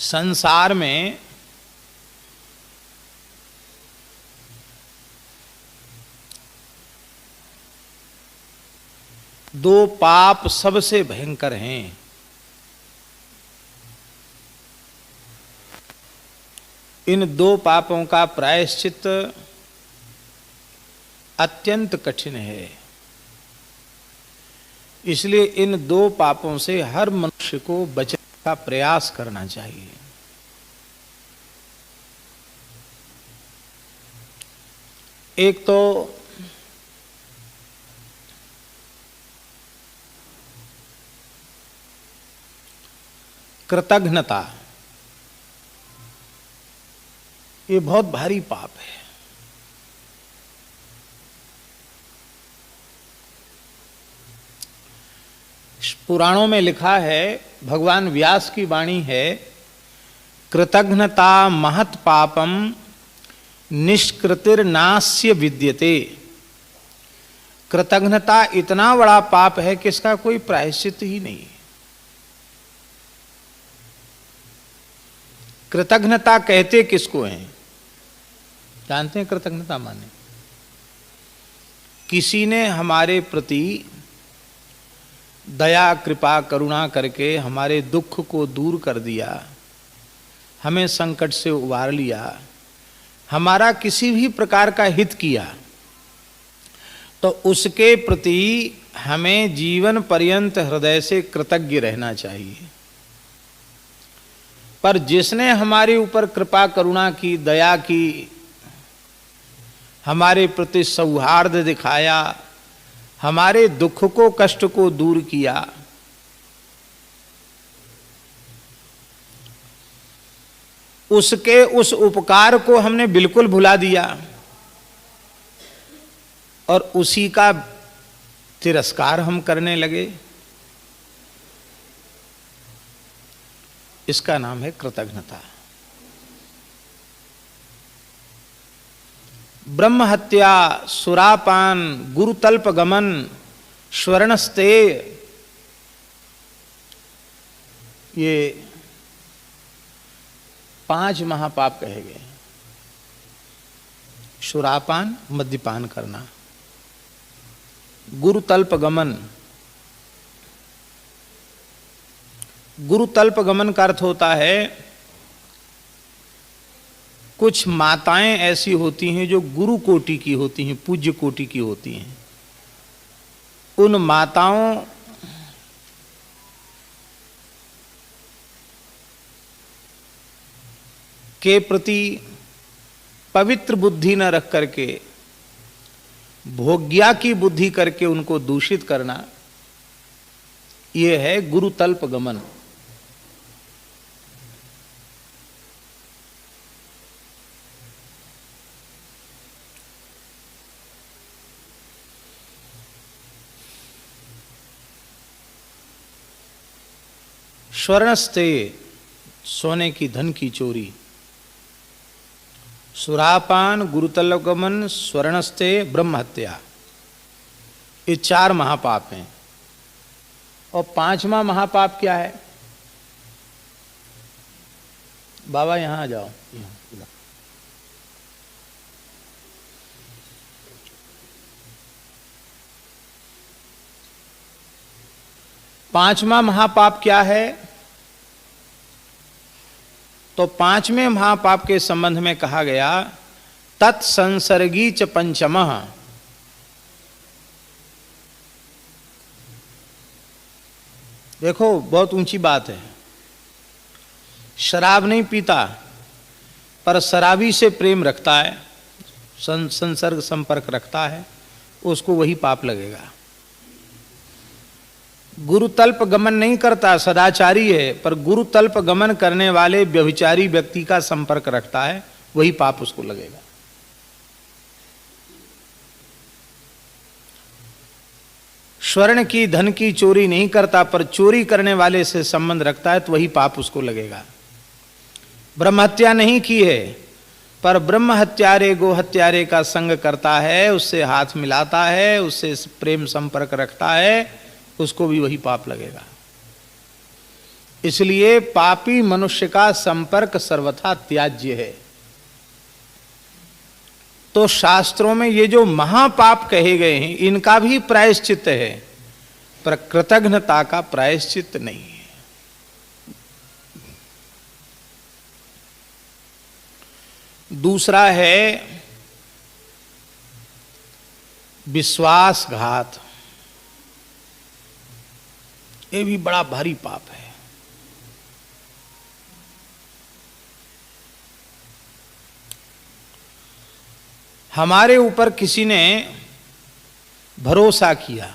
संसार में दो पाप सबसे भयंकर हैं। इन दो पापों का प्रायश्चित अत्यंत कठिन है। इसलिए इन दो पापों से हर मनुष्य को बचने का प्रयास करना चाहिए। एक तो कृतघ्नता, ये बहुत भारी पाप है। पुराणों में लिखा है, भगवान व्यास की वाणी है, कृतघ्नता महत् पापम निष्कृतिर्नास्य विद्यते। कृतघ्नता इतना बड़ा पाप है कि इसका कोई प्रायश्चित ही नहीं। कृतघ्नता कहते किसको हैं? जानते हैं कृतज्ञता माने? किसी ने हमारे प्रति दया कृपा करुणा करके हमारे दुख को दूर कर दिया, हमें संकट से उबार लिया, हमारा किसी भी प्रकार का हित किया, तो उसके प्रति हमें जीवन पर्यंत हृदय से कृतज्ञ रहना चाहिए। पर जिसने हमारे ऊपर कृपा करुणा की, दया की, हमारे प्रति सौहार्द दिखाया, हमारे दुख को कष्ट को दूर किया, उसके उस उपकार को हमने बिल्कुल भुला दिया और उसी का तिरस्कार हम करने लगे, इसका नाम है कृतघ्नता। ब्रह्म हत्या, सुरापान, गुरुतल्प गमन, स्वर्णस्ते, ये 5 महापाप कहे गए। सुरापान, मद्यपान करना, गुरुतल्प गमन। गुरुतल्प गमन का अर्थ होता है, कुछ माताएं ऐसी होती हैं जो गुरु कोटि की होती हैं, पूज्य कोटि की होती हैं। उन माताओं के प्रति पवित्र बुद्धि न रख करके भोग्या की बुद्धि करके उनको दूषित करना, यह है गुरुतल्प गमन। स्वर्णस्ते, सोने की धन की चोरी। सुरापान, गुरुतल्प गमन, स्वर्णस्ते, ब्रह्म हत्या, ये 4 महापाप हैं। और 5वां महापाप क्या है? बाबा यहां आ जाओ। पांचवा महापाप क्या है? तो 5वें महापाप के संबंध में कहा गया, तत्संसर्गी च पंचमः। देखो बहुत ऊंची बात है। शराब नहीं पीता पर शराबी से प्रेम रखता है, संसर्ग संपर्क रखता है, उसको वही पाप लगेगा। गुरुतल्प गमन नहीं करता, सदाचारी है, पर गुरुतल्प गमन करने वाले व्यभिचारी व्यक्ति का संपर्क रखता है, वही पाप उसको लगेगा। स्वर्ण की धन की चोरी नहीं करता पर चोरी करने वाले से संबंध रखता है, तो वही पाप उसको लगेगा। ब्रह्म हत्या नहीं की है पर ब्रह्म हत्यारे गो हत्यारे का संग करता है, उससे हाथ मिलाता है, उससे प्रेम संपर्क रखता है, उसको भी वही पाप लगेगा। इसलिए पापी मनुष्य का संपर्क सर्वथा त्याज्य है। तो शास्त्रों में ये जो महापाप कहे गए हैं इनका भी प्रायश्चित है, पर कृतघ्नता का प्रायश्चित नहीं है। दूसरा है विश्वासघात। ये भी बड़ा भारी पाप है। हमारे ऊपर किसी ने भरोसा किया,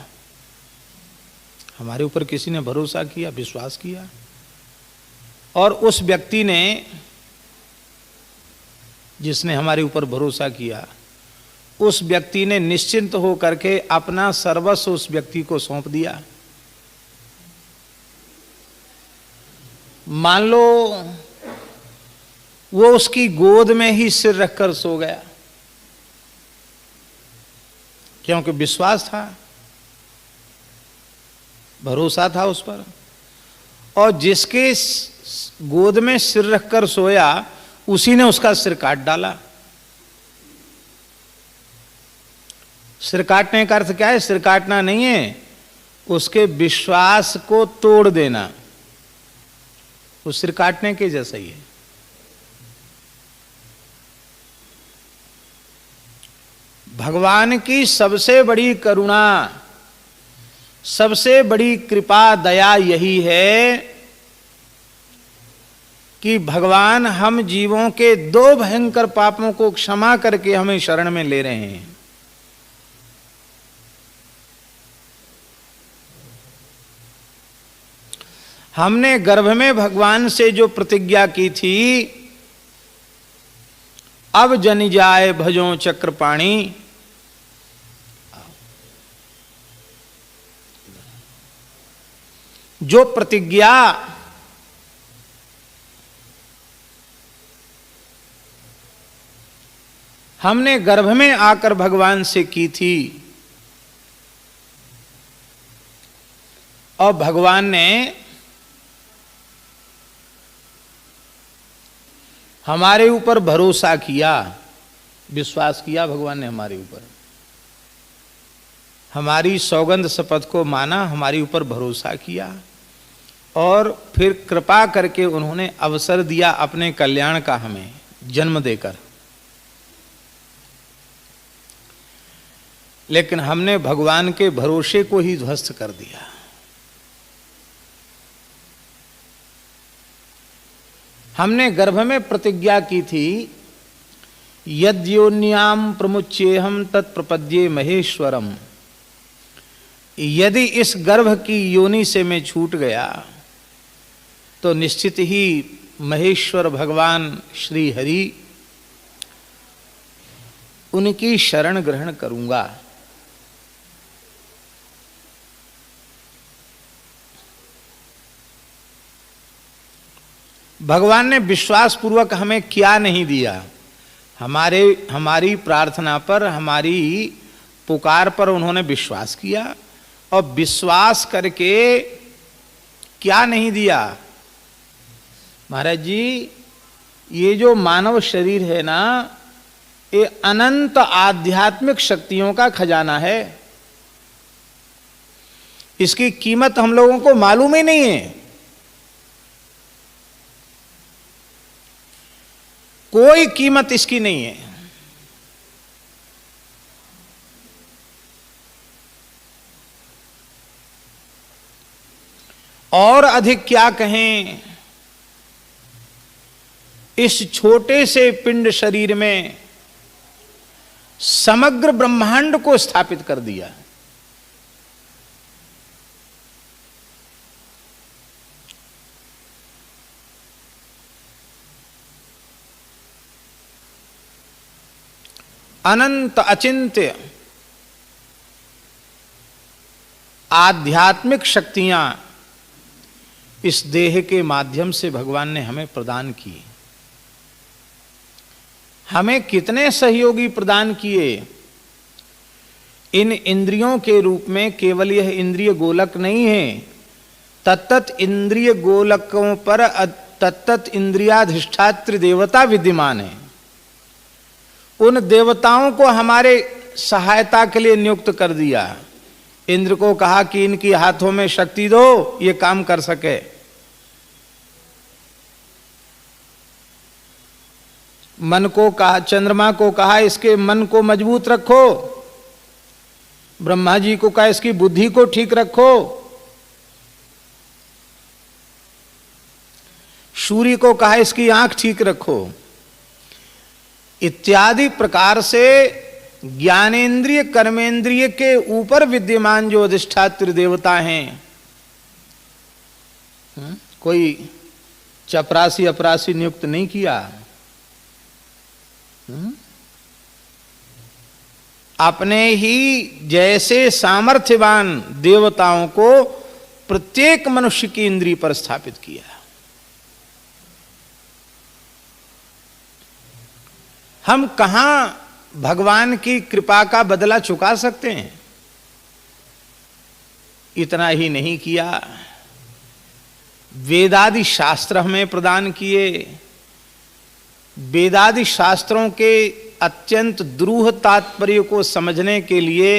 हमारे ऊपर किसी ने भरोसा किया, विश्वास किया, और उस व्यक्ति ने, जिसने हमारे ऊपर भरोसा किया, उस व्यक्ति ने निश्चिंत हो करके अपना सर्वस्व उस व्यक्ति को सौंप दिया। मान लो वो उसकी गोद में ही सिर रखकर सो गया, क्योंकि विश्वास था, भरोसा था उस पर, और जिसके गोद में सिर रखकर सोया उसी ने उसका सिर काट डाला। सिर काटने का अर्थ क्या है? सिर काटना नहीं है, उसके विश्वास को तोड़ देना, उस सिर काटने के जैसा ही है। भगवान की सबसे बड़ी करुणा, सबसे बड़ी कृपा, दया यही है कि भगवान हम जीवों के दो भयंकर पापों को क्षमा करके हमें शरण में ले रहे हैं। हमने गर्भ में भगवान से जो प्रतिज्ञा की थी, अब जन जाए भजो चक्रपाणी, जो प्रतिज्ञा हमने गर्भ में आकर भगवान से की थी, और भगवान ने हमारे ऊपर भरोसा किया, विश्वास किया भगवान ने हमारे ऊपर, हमारी सौगंध शपथ को माना, हमारे ऊपर भरोसा किया, और फिर कृपा करके उन्होंने अवसर दिया अपने कल्याण का हमें जन्म देकर। लेकिन हमने भगवान के भरोसे को ही ध्वस्त कर दिया। हमने गर्भ में प्रतिज्ञा की थी, यद्योन्याम प्रमुच्येहम तत्प्रपद्ये महेश्वरम, यदि इस गर्भ की योनि से मैं छूट गया तो निश्चित ही महेश्वर भगवान श्री हरि, उनकी शरण ग्रहण करूंगा। भगवान ने विश्वास पूर्वक हमें क्या नहीं दिया? हमारी प्रार्थना पर, हमारी पुकार पर उन्होंने विश्वास किया, और विश्वास करके क्या नहीं दिया? महाराज जी, ये जो मानव शरीर है ना, ये अनंत आध्यात्मिक शक्तियों का खजाना है। इसकी कीमत हम लोगों को मालूम ही नहीं है। कोई कीमत इसकी नहीं है। और अधिक क्या कहें, इस छोटे से पिंड शरीर में समग्र ब्रह्मांड को स्थापित कर दिया। अनंत अचिंत्य आध्यात्मिक शक्तियां इस देह के माध्यम से भगवान ने हमें प्रदान की। हमें कितने सहयोगी प्रदान किए। इन इंद्रियों के रूप में केवल यह इंद्रिय गोलक नहीं है, तत्त इंद्रिय गोलकों पर तत्त इंद्रियाधिष्ठात्र देवता विद्यमान है। उन देवताओं को हमारे सहायता के लिए नियुक्त कर दिया। इंद्र को कहा कि इनकी हाथों में शक्ति दो, ये काम कर सके। मन को कहा, चंद्रमा को कहा इसके मन को मजबूत रखो। ब्रह्मा जी को कहा इसकी बुद्धि को ठीक रखो। सूर्य को कहा इसकी आंख ठीक रखो। इत्यादि प्रकार से ज्ञानेन्द्रिय कर्मेंद्रिय के ऊपर विद्यमान जो अधिष्ठात्र देवता हैं, कोई चपरासी अपरासी नियुक्त नहीं किया। अपने ही जैसे सामर्थ्यवान देवताओं को प्रत्येक मनुष्य की इंद्रिय पर स्थापित किया। हम कहां भगवान की कृपा का बदला चुका सकते हैं? इतना ही नहीं किया, वेदादि शास्त्र हमें प्रदान किए। वेदादि शास्त्रों के अत्यंत द्रूह तात्पर्य को समझने के लिए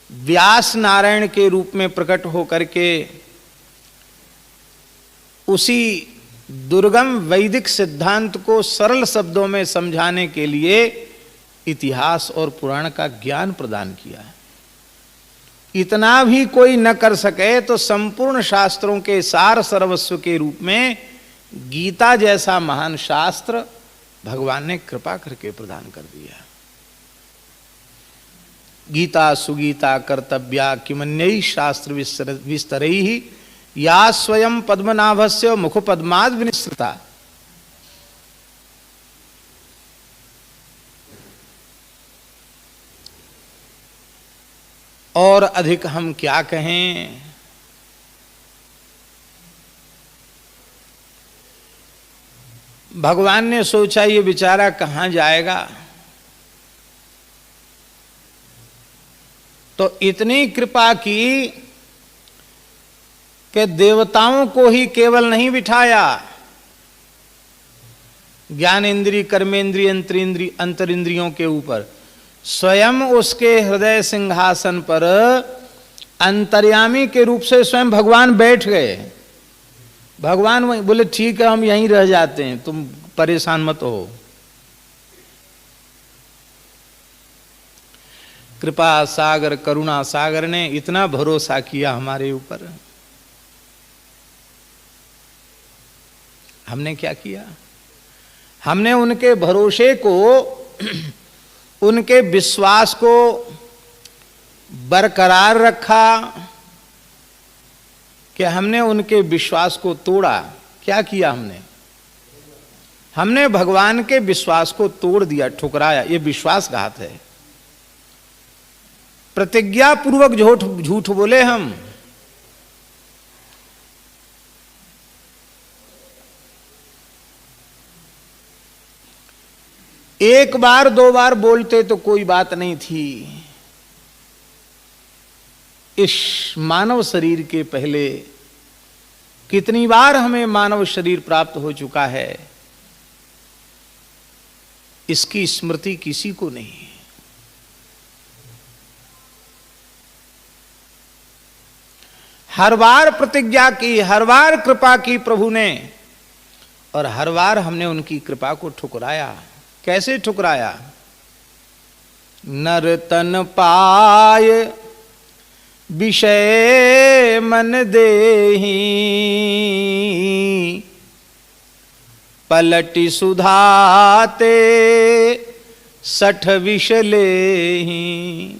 व्यास नारायण के रूप में प्रकट होकर के उसी दुर्गम वैदिक सिद्धांत को सरल शब्दों में समझाने के लिए इतिहास और पुराण का ज्ञान प्रदान किया है। इतना भी कोई न कर सके तो संपूर्ण शास्त्रों के सार सर्वस्व के रूप में गीता जैसा महान शास्त्र भगवान ने कृपा करके प्रदान कर दिया। गीता सुगीता कर्तव्या किमन्यैः शास्त्र विस्तरैः या स्वयं पद्मनाभस्य मुख पद्माद विनिसृता। और अधिक हम क्या कहें? भगवान ने सोचा ये बेचारा कहां जाएगा, तो इतनी कृपा की कि देवताओं को ही केवल नहीं बिठाया, ज्ञान इंद्रिय कर्मेंद्रिय अंतरिंद्रियों के ऊपर स्वयं उसके हृदय सिंहासन पर अंतर्यामी के रूप से स्वयं भगवान बैठ गए। भगवान बोले ठीक है हम यहीं रह जाते हैं, तुम परेशान मत हो। कृपा सागर करुणा सागर ने इतना भरोसा किया हमारे ऊपर। हमने क्या किया? हमने उनके भरोसे को, उनके विश्वास को बरकरार रखा कि हमने उनके विश्वास को तोड़ा? क्या किया हमने? हमने भगवान के विश्वास को तोड़ दिया, ठुकराया। ये विश्वासघात है। प्रतिज्ञा पूर्वक झूठ बोले हम। एक बार दो बार बोलते तो कोई बात नहीं थी। इस मानव शरीर के पहले कितनी बार हमें मानव शरीर प्राप्त हो चुका है, इसकी स्मृति किसी को नहीं। हर बार प्रतिज्ञा की, हर बार कृपा की प्रभु ने, और हर बार हमने उनकी कृपा को ठुकराया। कैसे ठुकराया? नर तन पाय विषय मन देहि, पलटि सुधाते 60 विष लेहि।